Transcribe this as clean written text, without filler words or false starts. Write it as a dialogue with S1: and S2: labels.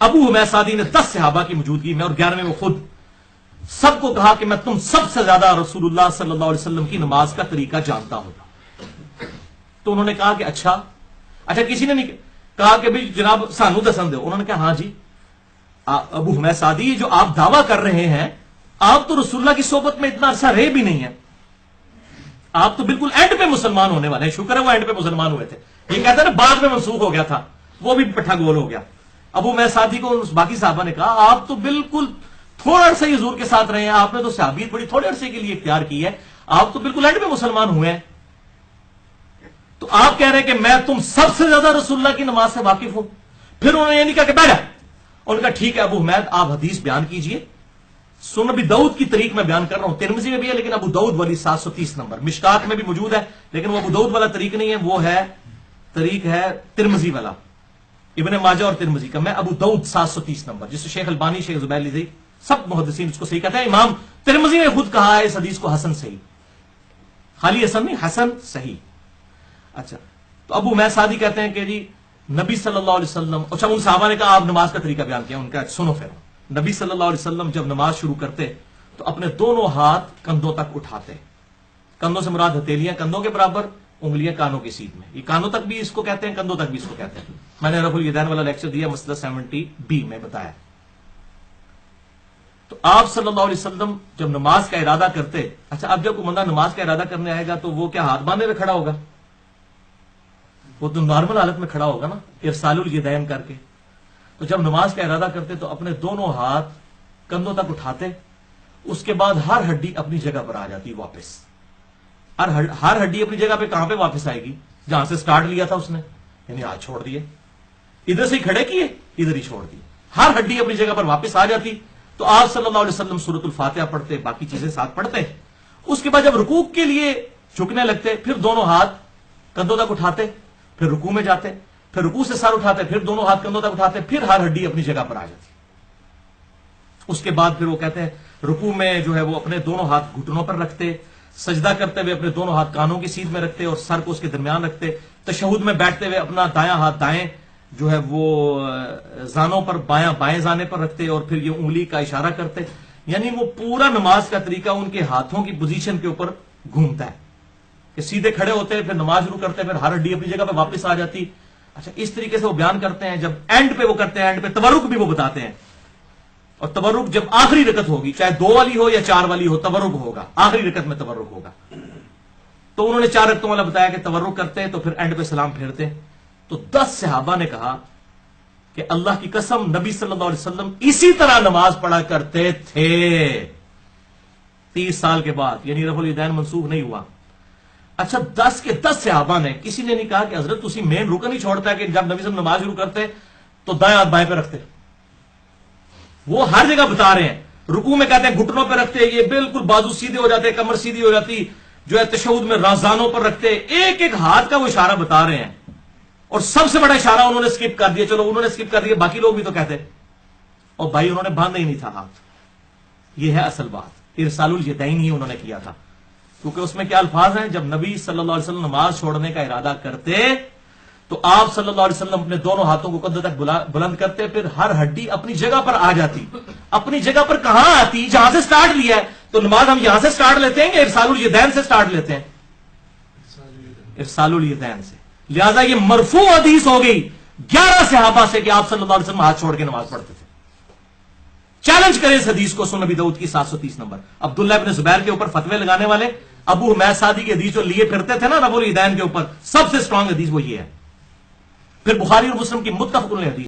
S1: ابو حمید Saadi نے 10 صحابہ کی موجودگی میں اور 11ویں وہ خود سب کو کہا کہ میں تم سب سے زیادہ رسول اللہ صلی اللہ علیہ وسلم کی نماز کا طریقہ جانتا ہوں. تو انہوں نے کہا کہ اچھا کسی نے نہیں کہا کہ بھئی جناب سانو دسن دو. انہوں نے کہا ہاں جی ابو حمید سعدی جو آپ دعویٰ کر رہے ہیں آپ تو رسول اللہ کی صحبت میں اتنا عرصہ رہے بھی نہیں ہیں, آپ تو بالکل اینڈ پہ مسلمان ہونے والے ہیں. شکر ہے وہ اینڈ پہ مسلمان ہوئے تھے, یہ کہتے ہیں نا بعد میں منسوخ ہو گیا تھا, وہ بھی پٹھا گول ہو گیا. ابو حمید سعدی کو باقی صحابہ نے کہا آپ تو بالکل تھوڑا عرصہ ہی حضور کے ساتھ رہے ہیں, آپ نے تو صحابیت بڑی تھوڑے عرصے کے لیے اختیار کی ہے, آپ تو بالکل اینڈ پہ مسلمان ہوئے ہیں, تو آپ کہہ رہے ہیں کہ میں تم سب سے زیادہ رسول اللہ کی نماز سے واقف ہوں. پھر انہوں نے یہ نہیں کہا کہ بیٹھا, انہوں نے کہا ٹھیک ہے ابو حمید آپ حدیث بیان کیجئے. سنن ابی داؤد کی طریق میں بیان کر رہا ہوں, ترمذی میں بھی ہے لیکن ابو داؤد والی 730 نمبر, مشکات میں بھی موجود ہے لیکن وہ ابو داؤد والا طریق نہیں ہے, وہ ہے طریق ہے ترمذی والا, ابن ماجہ اور ترمذی کا. میں ابو داؤد 730 نمبر جس سے شیخ البانی, شیخ زبیر لیزی سب محدثین اس کو صحیح کہتے ہیں. امام ترمذی نے خود کہا ہے اس حدیث کو حسن صحیح, خالی حسن نہیں حسن صحیح. اچھا تو ابو حمید سعدی کہتے ہیں کہ جی نبی صلی اللہ علیہ وسلم, اچھا ان صحابہ نے کہا آپ نماز کا طریقہ بیان کیا, ان کا سنو پھر. نبی صلی اللہ علیہ وسلم جب نماز شروع کرتے تو اپنے دونوں ہاتھ کندھوں تک اٹھاتے, کندھوں سے مراد ہتھیلیاں کندھوں کے برابر, انگلیاں کانوں کی سیدھ میں. یہ کانوں تک بھی اس کو کہتے ہیں, کندھوں تک بھی اس کو کہتے ہیں. میں نے رفع الیدین والا لیکچر دیا مسئلہ 70B میں بتایا. تو آپ صلی اللہ علیہ وسلم جب نماز کا ارادہ کرتے, اچھا اب جب کوئی بندہ نماز کا ارادہ کرنے آئے گا تو وہ کیا ہاتھ باندھے ہوئے کھڑا ہوگا؟ وہ تو نارمل حالت میں کھڑا ہوگا نا, ارسال الیدین کر کے. تو جب نماز کا ارادہ کرتے تو اپنے دونوں ہاتھ کندھوں تک اٹھاتے, اس کے بعد ہر ہڈی اپنی جگہ پر آ جاتی واپس. ہر ہڈی اپنی جگہ پہ کہاں پہ واپس آئے گی؟ جہاں سے سٹارٹ لیا تھا اس نے, یعنی ہاتھ چھوڑ دیے, ادھر سے ہی کھڑے کیے ادھر ہی چھوڑ دیے, ہر ہڈی اپنی جگہ پر واپس آ جاتی. تو آپ صلی اللہ علیہ وسلم سورۃ الفاتحہ پڑھتے, باقی چیزیں ساتھ پڑھتے. اس کے بعد جب رکوع کے لیے جھکنے لگتے پھر دونوں ہاتھ کندھوں تک اٹھاتے, پھر رکوع میں جاتے, پھر رکوع سے سر اٹھاتے, پھر دونوں ہاتھ کندھوں تک اٹھاتے, پھر ہر ہڈی اپنی جگہ پر آ جاتی. اس کے بعد پھر وہ کہتے ہیں رکوع میں جو ہے وہ اپنے دونوں ہاتھ گھٹنوں پر رکھتے, سجدہ کرتے ہوئے اپنے دونوں ہاتھ کانوں کی سیدھ میں رکھتے اور سر کو اس کے درمیان رکھتے. تشہد میں بیٹھتے ہوئے اپنا دایاں ہاتھ دائیں جو ہے وہ زانوں پر بائیں زانے پر رکھتے اور پھر یہ انگلی کا اشارہ کرتے. یعنی وہ پورا نماز کا طریقہ ان کے ہاتھوں کی پوزیشن کے اوپر گھومتا ہے کہ سیدھے کھڑے ہوتے پھر نماز شروع کرتے, پھر ہر ہڈی اپنی جگہ پہ واپس آ جاتی. اچھا اس طریقے سے وہ بیان کرتے ہیں. جب اینڈ پہ وہ کرتے ہیں, اینڈ پہ تورک بھی وہ بتاتے ہیں, اور تورک جب آخری رکعت ہوگی چاہے 2 والی ہو یا 4 والی ہو, تورک ہوگا آخری رکعت میں, تورک ہوگا. تو انہوں نے 4 رکعتوں والا بتایا کہ تورک کرتے تو پھر اینڈ پہ سلام پھیرتے. تو 10 صحابہ نے کہا کہ اللہ کی قسم نبی صلی اللہ علیہ وسلم اسی طرح نماز پڑھا کرتے تھے. 30 سال کے بعد, یعنی رفع الیدین منسوخ نہیں ہوا. اچھا 10 کے 10 صحابہ نے, کسی نے نہیں کہا کہ حضرت اسی مین رکن ہی چھوڑتا ہے کہ جب نبی صلی اللہ علیہ وسلم نماز شروع کرتے تو دائیں ہاتھ بائیں پہ رکھتے. وہ ہر جگہ بتا رہے ہیں. رکوع میں کہتے ہیں گھٹنوں پہ رکھتے, یہ بالکل بازو سیدھے ہو جاتے, کمر سیدھی ہو جاتی, جو ہے تشہد میں رازانوں پر رکھتے. ایک ایک ہاتھ کا وہ اشارہ بتا رہے ہیں, اور سب سے بڑا اشارہ انہوں نے سکپ کر دیا. چلو انہوں نے سکپ کر دیا, باقی لوگ بھی تو کہتے, اور بھائی انہوں نے باندھا ہی نہیں تھا ہاتھ. یہ ہے اصل بات, ارسال الیدین ہی انہوں نے کیا تھا. کیونکہ اس میں کیا الفاظ ہیں, جب نبی صلی اللہ علیہ وسلم نماز چھوڑنے کا ارادہ کرتے تو آپ صلی اللہ علیہ وسلم اپنے دونوں ہاتھوں کو کندھوں تک بلند کرتے, پھر ہر ہڈی اپنی جگہ پر آ جاتی. اپنی جگہ پر کہاں آتی؟ جہاں سے سٹارٹ لیا ہے. تو نماز ہم یہاں سے سٹارٹ لیتے ہیں یا ارسال الیدین سے سٹارٹ لیتے ہیں؟ ارسال الیدین سے. لہذا یہ مرفوع حدیث ہو گئی 11 صحابہ سے کہ آپ صلی اللہ علیہ وسلم ہاتھ چھوڑ کے نماز پڑھتے تھے. چیلنج کریں اس حدیث کو, سنن ابی داؤد کی 730 نمبر. عبداللہ ابن زبیر کے اوپر فتوے لگانے والے ابو حمید سعدی کی حدیث جو لیے پھرتے تھے نا رفع الیدین کے اوپر, سب سے سٹرانگ حدیث وہ یہ ہے. پھر بخاری اور مسلم کی متفق علیہ حدیث